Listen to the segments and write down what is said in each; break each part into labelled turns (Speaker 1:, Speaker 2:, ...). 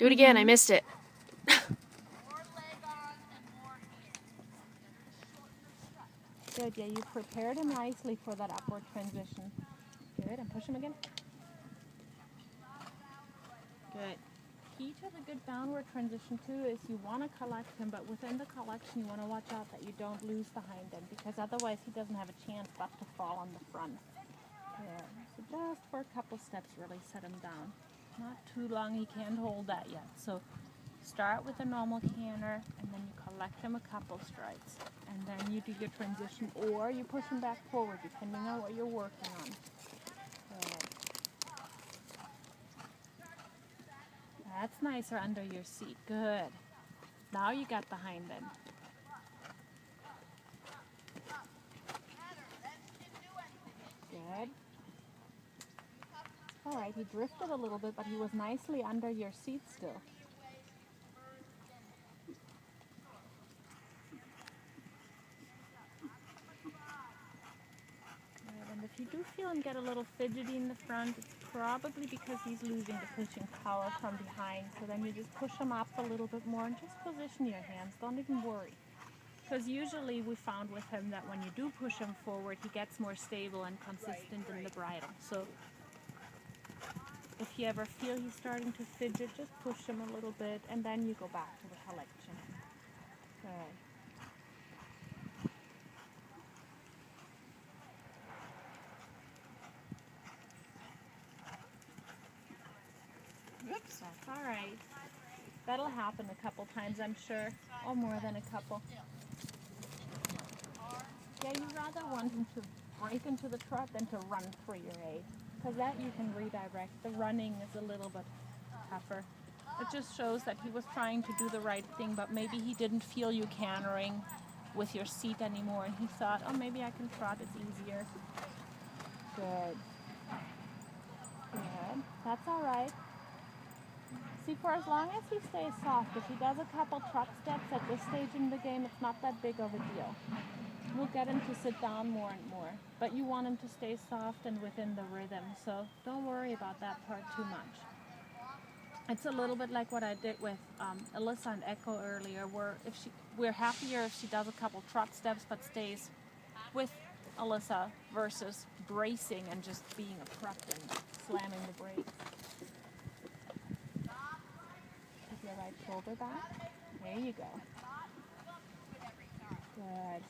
Speaker 1: Do it again, I missed it.
Speaker 2: Good, yeah, you prepared him nicely for that upward transition. Good, and push him again. Good. Key to the good downward transition too is you want to collect him, but within the collection you want to watch out that you don't lose the hind end, because otherwise he doesn't have a chance but to fall on the front. Good. So just for a couple steps really set him down. Not too long, he can't hold that yet. So start with a normal canter and then you collect him a couple strides. And then you do your transition or you push him back forward depending on what you're working on. Good. That's nicer under your seat. Good. Now you got the hind end. Good. All right, he drifted a little bit, but he was nicely under your seat still. And if you do feel him get a little fidgety in the front, it's probably because he's losing the pushing power from behind. So then you just push him up a little bit more and just position your hands. Don't even worry. Because usually we found with him that when you do push him forward, he gets more stable and consistent in the bridle. So if you ever feel he's starting to fidget, just push him a little bit and then you go back to the collection. Good. Oops, that's all right. That'll happen a couple times, I'm sure, or more than a couple. Yeah, you rather want him to break into the trot than to run for your A, because that you can redirect. The running is a little bit tougher. It just shows that he was trying to do the right thing, but maybe he didn't feel you cantering with your seat anymore, and he thought, oh, maybe I can trot, it's easier. Good. Good. That's all right. See, for as long as he stays soft, if he does a couple trot steps at this stage in the game, it's not that big of a deal. We'll get him to sit down more and more, but you want him to stay soft and within the rhythm, so don't worry about that part too much. It's a little bit like what I did with Alyssa and Echo earlier, where we're happier if she does a couple trot steps but stays with Alyssa versus bracing and just being abrupt and slamming the brakes. Keep your right shoulder back. There you go. Good.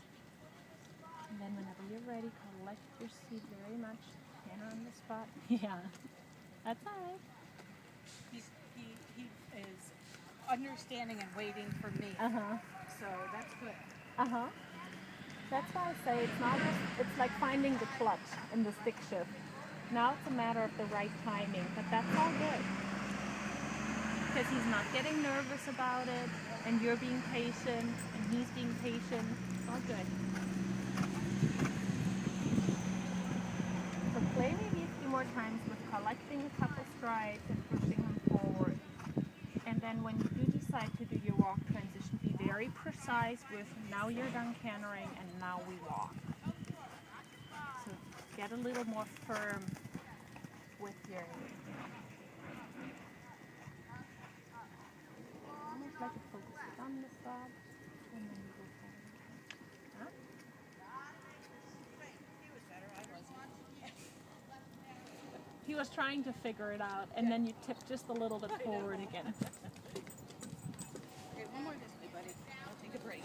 Speaker 2: And then whenever you're ready, collect your seat very much. Hand on the spot. Yeah, that's all right.
Speaker 3: He is understanding and waiting for me. So that's good.
Speaker 2: That's why I say it's not just, it's like finding the clutch in the stick shift. Now it's a matter of the right timing, but that's all good. Because he's not getting nervous about it, and you're being patient, and he's being patient. It's all good. So play maybe a few more times with collecting a couple strides and pushing him forward. And then when you do decide to do your walk transition, be very precise with now you're done cantering and now we walk. So get a little more firm with your almost like a focus on the stop and then you go forward. Huh? He was trying to figure it out, and then you tip just a little bit forward again.
Speaker 3: Okay, one more this way, buddy. I'll take a break.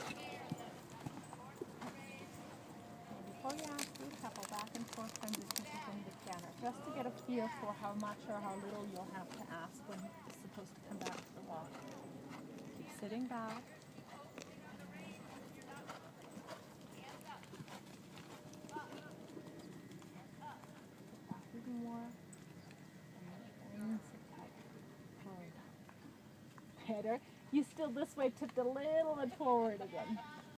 Speaker 2: Before you ask, do a couple back and forth transitions within the canter, just to get a feel for how much or how little you'll have to ask when he's supposed to come back to the walk. Keep sitting back. Even more. Better. You still this way tipped a little bit forward again.